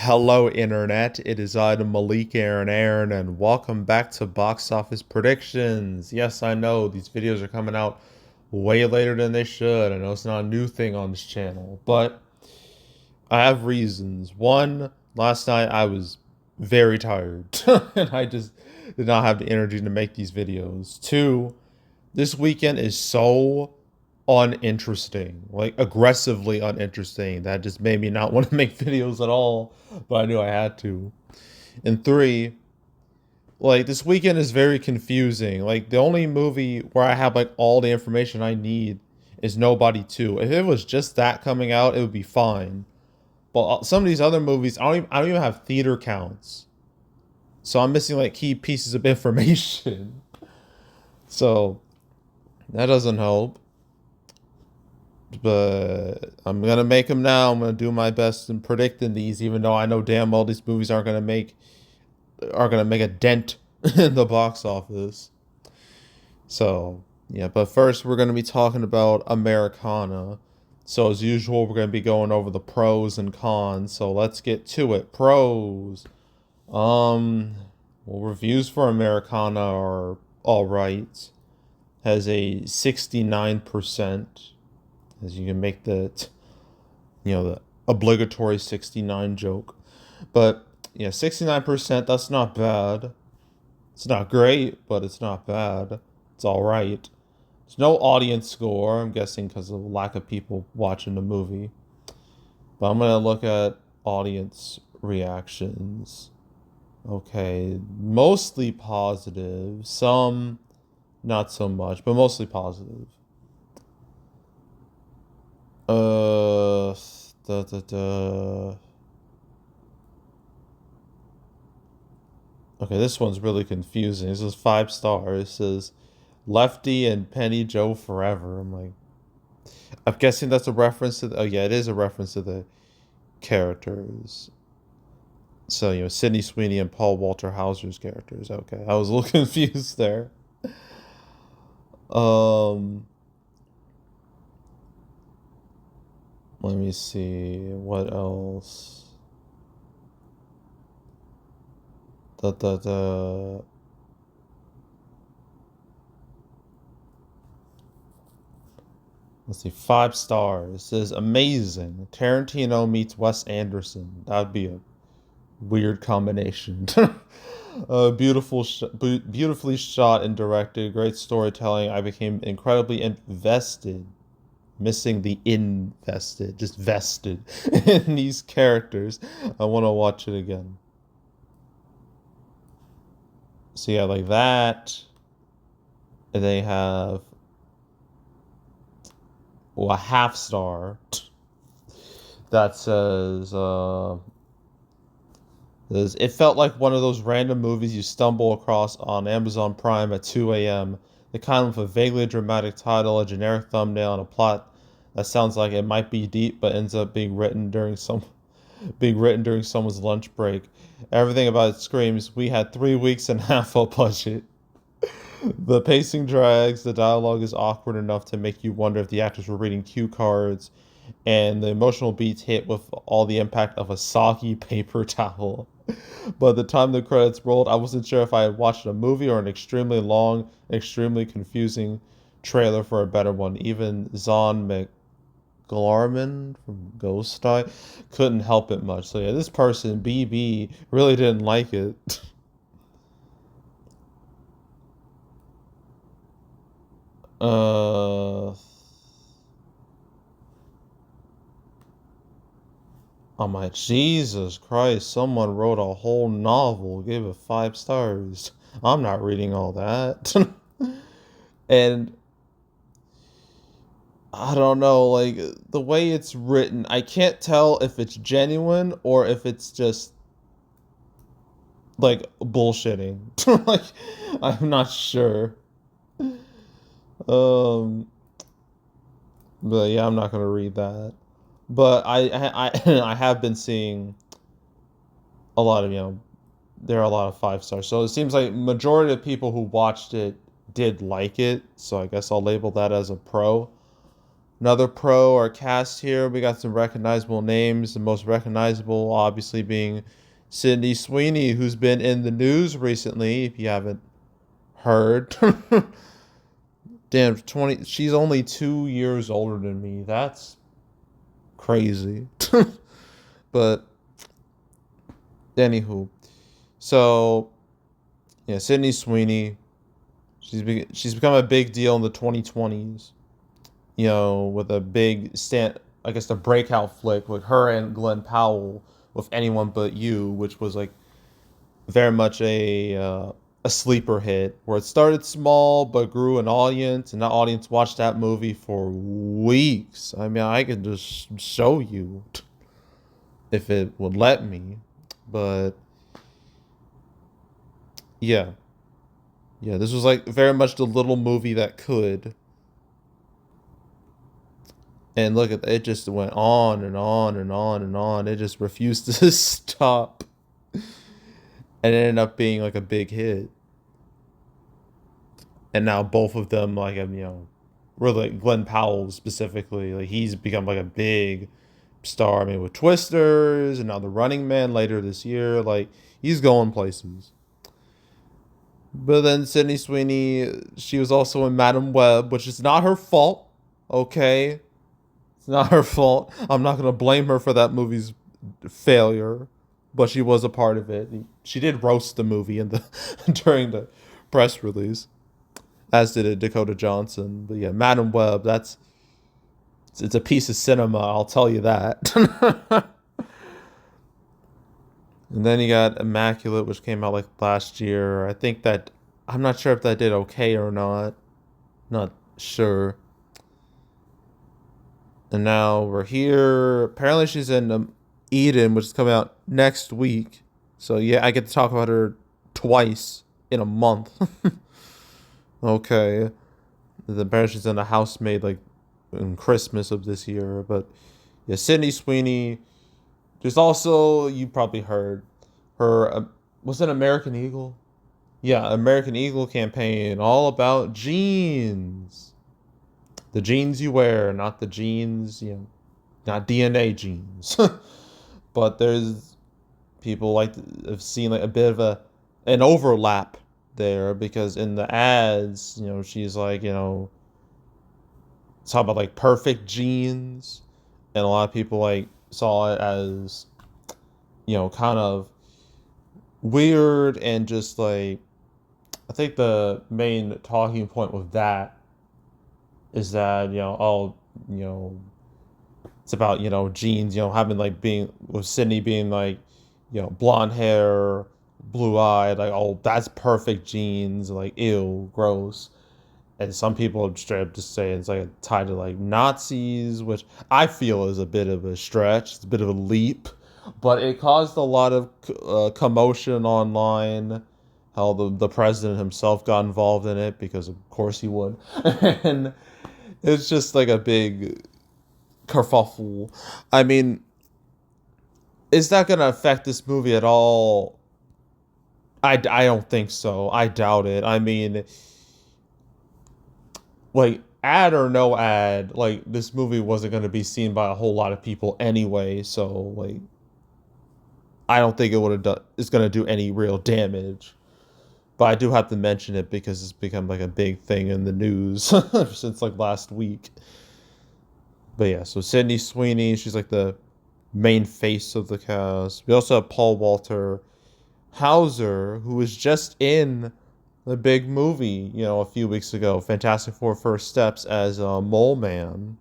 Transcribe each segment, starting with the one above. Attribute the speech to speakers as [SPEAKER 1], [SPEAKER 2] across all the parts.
[SPEAKER 1] Hello, Internet. It is I, the Malik Aaron, and welcome back to Box Office Predictions. Yes, I know these videos are coming out way later than they should. I know it's not a new thing on this channel, but I have reasons. One, last night I was very tired, and I just did not have the energy to make these videos. Two, this weekend is so uninteresting, like aggressively uninteresting, that just made me not want to make videos at all, but I knew I had to. And three, like this weekend is very confusing. Like the only movie where I have like all the information I need is Nobody 2. If it was just that coming out, it would be fine. But some of these other movies, I don't even have theater counts. So I'm missing like key pieces of information. So that doesn't help. But I'm gonna make them now. I'm gonna do my best in predicting these, even though I know damn well these movies aren't gonna make a dent in the box office. So yeah, but first we're gonna be talking about Americana. So as usual, we're gonna be going over the pros and cons. So let's get to it. Pros. Um, well, reviews for Americana are all right. Has a 69%. As you can make the obligatory 69 joke. But yeah, 69%, that's not bad. It's not great, but it's not bad. It's all right. There's no audience score, I'm guessing because of the lack of people watching the movie. But I'm going to look at audience reactions. Okay, mostly positive. Some not so much, but mostly positive. Uh, da, da, da. Okay, this one's really confusing. This is 5 stars. It says Lefty and Penny Joe Forever. I'm guessing that's a reference to oh yeah, it is a reference to the characters. So, Sydney Sweeney and Paul Walter Hauser's characters. Okay, I was a little confused there. Um, Let me see. What else? Da, da, da. Let's see, 5 stars. It says amazing. Tarantino meets Wes Anderson. That'd be a weird combination. Beautifully shot and directed. Great storytelling. I became incredibly invested. Missing the invested, just vested in these characters. I want to watch it again. So yeah, like that. And they have a half star that says it felt like one of those random movies you stumble across on Amazon Prime at 2 a.m. The kind with a vaguely dramatic title, a generic thumbnail, and a plot that sounds like it might be deep but ends up being written during someone's lunch break. Everything about it screams, we had 3 weeks and half a budget. The pacing drags, the dialogue is awkward enough to make you wonder if the actors were reading cue cards, and the emotional beats hit with all the impact of a soggy paper towel. By the time the credits rolled, I wasn't sure if I had watched a movie or an extremely long, extremely confusing trailer for a better one. Even Zahn McGlarman from Ghost Eye couldn't help it much. So yeah, this person, BB, really didn't like it. uh... I'm like, Jesus Christ, someone wrote a whole novel, gave it 5 stars. I'm not reading all that. And I don't know, like, the way it's written, I can't tell if it's genuine or if it's just, like, bullshitting. Like, I'm not sure. Um, but yeah, I'm not gonna read that. But I have been seeing a lot of there are a lot of 5 stars. So it seems like majority of people who watched it did like it. So I guess I'll label that as a pro. Another pro or cast here. We got some recognizable names. The most recognizable, obviously, being Sydney Sweeney, who's been in the news recently. If you haven't heard, damn, 20. She's only 2 years older than me. That's crazy. But anywho, so yeah, Sydney Sweeney. She's become a big deal in the 2020s. With a big stand, I guess the breakout flick with her and Glenn Powell with Anyone But You, which was like very much a sleeper hit where it started small but grew an audience, and that audience watched that movie for weeks. I mean, I could just show you if it would let me, but yeah, yeah, this was like very much the little movie that could. And look at it, just went on and on and on and on. It just refused to stop. And it ended up being like a big hit. And now both of them, like, really Glenn Powell specifically, like he's become like a big star. I mean, with Twisters and now The Running Man later this year, like he's going places. But then Sydney Sweeney, she was also in Madam Web, which is not her fault. Okay, it's not her fault. I'm not gonna blame her for that movie's failure, but she was a part of it. She did roast the movie in the during the press release, as did Dakota Johnson. But yeah, Madam Web, it's a piece of cinema, I'll tell you that. And then you got Immaculate, which came out like last year. I'm not sure if that did okay or not. Not sure. And now we're here. Apparently, she's in Eden, which is coming out next week. So yeah, I get to talk about her twice in a month. Okay. Apparently, she's in a housemaid like in Christmas of this year. But yeah, Sydney Sweeney. There's also, you probably heard her. Was it American Eagle? Yeah, American Eagle campaign, all about jeans. The jeans you wear, not the jeans, not DNA jeans. But there's people like have seen like a bit of an overlap there, because in the ads, she's like, talk about like perfect jeans, and a lot of people like saw it as, kind of weird, and just like, I think the main talking point with that is that, it's about, jeans, having like being with Sydney being like, blonde hair, blue eyed, like, oh, that's perfect jeans, like, ew, gross. And some people have straight up just saying it's like tied to like Nazis, which I feel is a bit of a stretch. It's a bit of a leap, but it caused a lot of commotion online. How the president himself got involved in it, because of course he would, and it's just like a big kerfuffle. I mean, is that gonna affect this movie at all? I don't think so. I doubt it. I mean, like, ad or no ad, like, this movie wasn't going to be seen by a whole lot of people anyway, so like, I don't think it would have done it's going to do any real damage. But I do have to mention it because it's become like a big thing in the news since like last week. But yeah, so Sydney Sweeney, she's like the main face of the cast. We also have Paul Walter Hauser, who was just in the big movie, a few weeks ago, Fantastic Four First Steps, as a Mole Man.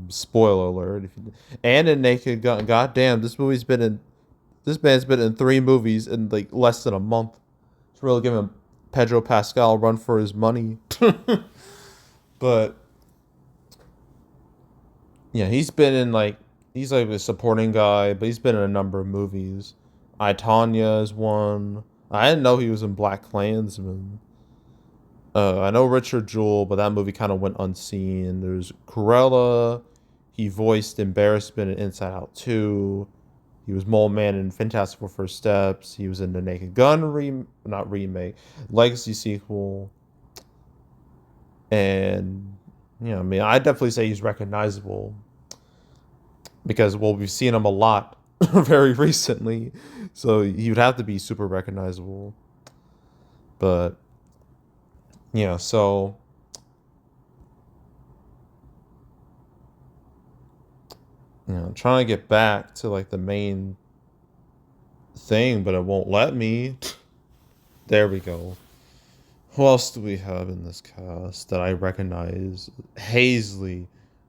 [SPEAKER 1] Spoiler alert. And in Naked Gun. God damn, this man's been in 3 movies in like less than a month. It's really giving Pedro Pascal a run for his money. But yeah, he's like a supporting guy, but he's been in a number of movies. I, Tonya is one. I didn't know he was in Black Klansman. I know Richard Jewell, but that movie kind of went unseen. There's Cruella. He voiced Embarrassment in Inside Out 2. He was Mole Man in Fantastic Four First Steps. He was in the Naked Gun not remake, Legacy sequel. And Yeah, I mean, I definitely say he's recognizable because, well, we've seen him a lot very recently, so he would have to be super recognizable. But yeah, so I'm trying to get back to like the main thing, but it won't let me. There we go. Who else do we have in this cast that I recognize? Hazley.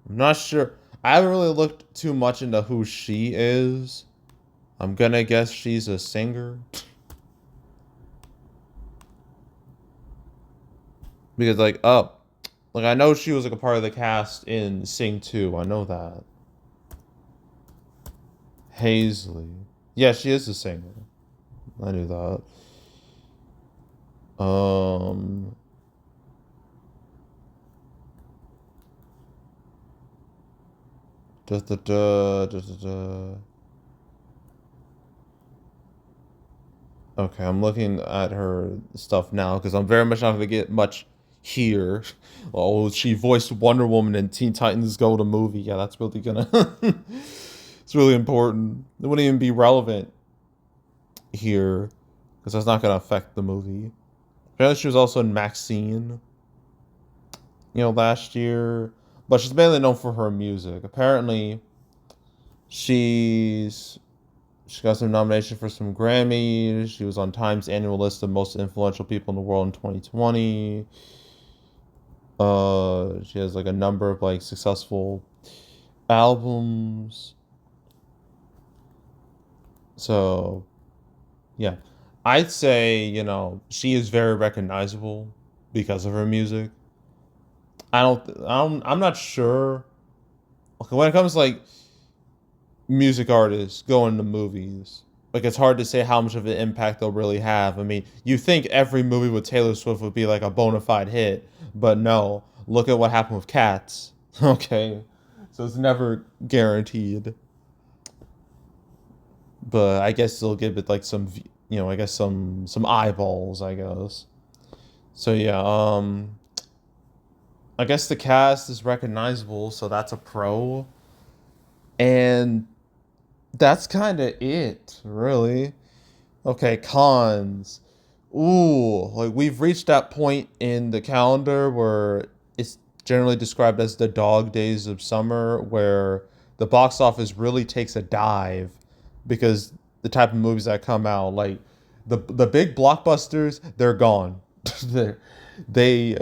[SPEAKER 1] I'm not sure. I haven't really looked too much into who she is. I'm gonna guess she's a singer. Because like I know she was like a part of the cast in Sing 2. I know that. Hazley. Yeah, she is a singer. I knew that. Um da, da, da, da, da, da. Okay, I'm looking at her stuff now because I'm very much not gonna get much here. Oh, she voiced Wonder Woman in Teen Titans Go to movie. Yeah, that's really gonna it's really important. It wouldn't even be relevant here because that's not gonna affect the movie. Apparently she was also in Maxine, last year. But she's mainly known for her music. Apparently she's she got some nomination for some Grammys. She was on Time's annual list of most influential people in the world in 2020. She has like a number of like successful albums. So yeah, I'd say she is very recognizable because of her music. I'm not sure. Okay, when it comes to like music artists going to movies, like it's hard to say how much of an impact they'll really have. I mean, you think every movie with Taylor Swift would be like a bona fide hit, but no. Look at what happened with Cats. Okay, so it's never guaranteed. But I guess they'll give it like I guess some eyeballs. I guess. So yeah, I guess the cast is recognizable, so that's a pro. And that's kind of it, really. Okay, cons. Ooh, like we've reached that point in the calendar where it's generally described as the dog days of summer, where the box office really takes a dive because the type of movies that come out, like the big blockbusters, they're gone. they're, they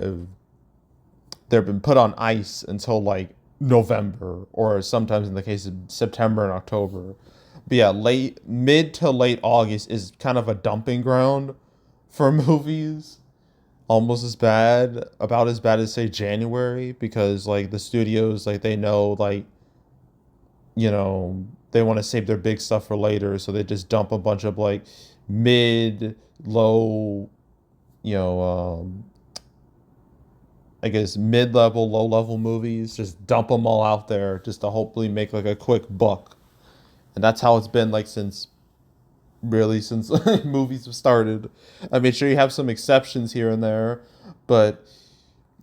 [SPEAKER 1] they've been put on ice until like November or sometimes in the case of September and October. But yeah, late mid to late August is kind of a dumping ground for movies. Almost about as bad as say January because like the studios like they know they want to save their big stuff for later, so they just dump a bunch of like mid, low, you know, I guess mid level, low level movies. Just dump them all out there just to hopefully make like a quick buck, and that's how it's been like since movies have started. I mean, sure you have some exceptions here and there, but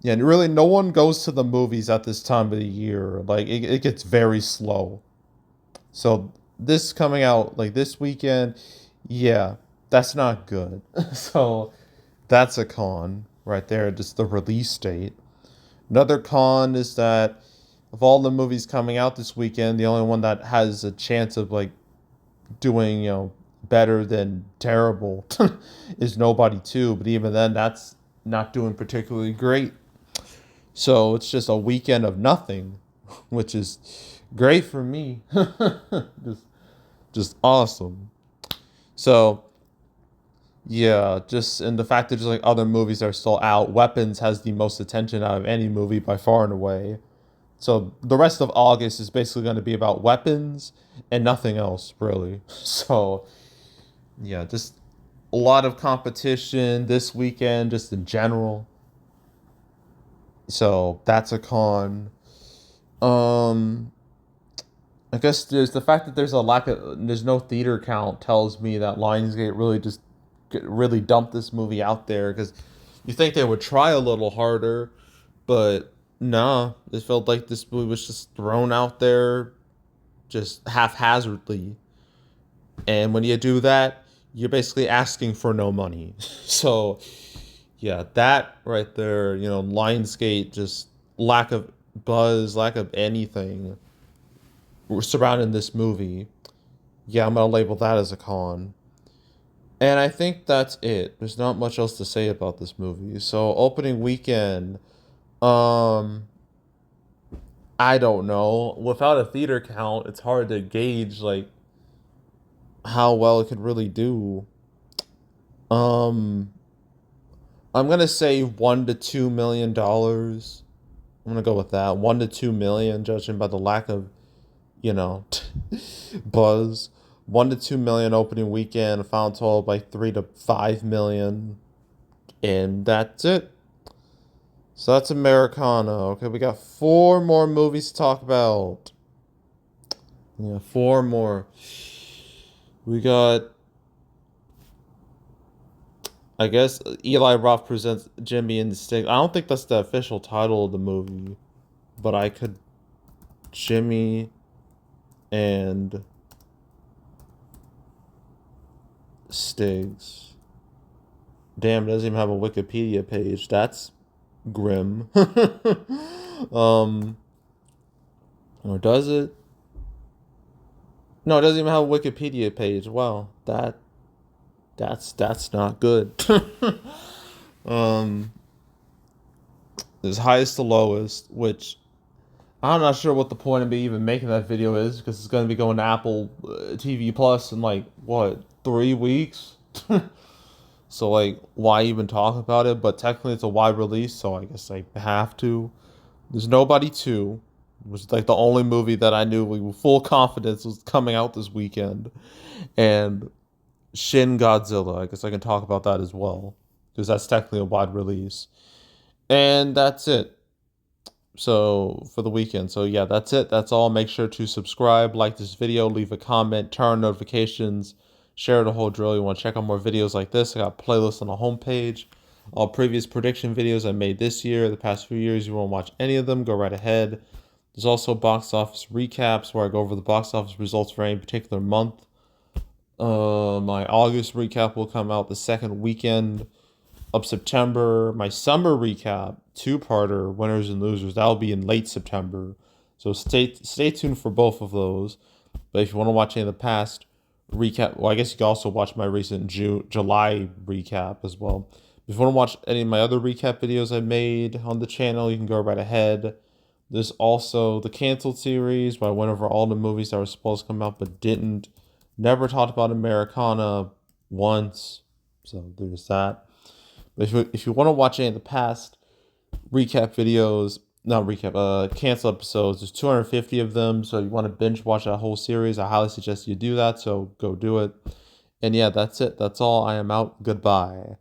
[SPEAKER 1] yeah, really no one goes to the movies at this time of the year. Like it gets very slow. So this coming out like this weekend, yeah, that's not good. So that's a con right there, just the release date. Another con is that of all the movies coming out this weekend, the only one that has a chance of like doing, better than terrible is Nobody 2, but even then that's not doing particularly great. So it's just a weekend of nothing, which is great for me. just just awesome. So yeah, just and the fact that just like other movies are still out, Weapons has the most attention out of any movie by far and away. So the rest of August is basically going to be about weapons and nothing else, really. So yeah, just a lot of competition this weekend, just in general. So that's a con. Um, I guess there's the fact that there's no theater count tells me that Lionsgate really dumped this movie out there because you think they would try a little harder, but Nah, it felt like this movie was just thrown out there just haphazardly. And when you do that, you're basically asking for no money. So, yeah, that right there, Lionsgate, just lack of buzz, lack of anything surrounding this movie. Yeah, I'm gonna label that as a con. And I think that's it. There's not much else to say about this movie. So opening weekend, um, I don't know. Without a theater count, it's hard to gauge like how well it could really do. Um, I'm gonna say $1 to $2 million. I'm gonna go with that. 1 to 2 million, judging by the lack of, you know, buzz. 1 to 2 million opening weekend, found total by 3 to 5 million, and that's it. So that's Americana. Okay, we got four more movies to talk about. Yeah, four more. We got, I guess, Eli Roth presents Jimmy and the Stick. I don't think that's the official title of the movie, but I could. Jimmy and Stiggs. Damn, it doesn't even have a Wikipedia page. That's grim. um, or does it? No, it doesn't even have a Wikipedia page. Wow, that's not good. um, there's highest to lowest, which I'm not sure what the point of me even making that video is, because it's going to be going to Apple TV Plus in like what, 3 weeks. So like, why even talk about it? But technically, it's a wide release, so I guess I have to. There's Nobody 2, which is like the only movie that I knew with full confidence was coming out this weekend, and Shin Godzilla. I guess I can talk about that as well, because that's technically a wide release. And that's it. So for the weekend. So yeah, that's it. That's all. Make sure to subscribe, like this video, leave a comment, turn on notifications, share the whole drill. You want to check out more videos like this? I got playlists on the homepage. All previous prediction videos I made this year, the past few years. You want to watch any of them, go right ahead. There's also box office recaps where I go over the box office results for any particular month. My August recap will come out the second weekend of September. My summer recap, two-parter, winners and losers, that'll be in late September. So stay tuned for both of those. But if you want to watch any of the past recap, well, I guess you can also watch my recent July recap as well. If you want to watch any of my other recap videos I made on the channel, you can go right ahead. There's also the canceled series where I went over all the movies that were supposed to come out but didn't. Never talked about Americana once, so there's that. But if you want to watch any of the past recap videos, not recap, cancel episodes, there's 250 of them. So you want to binge watch that whole series, I highly suggest you do that. So go do it. And yeah, that's it. That's all. I am out. Goodbye.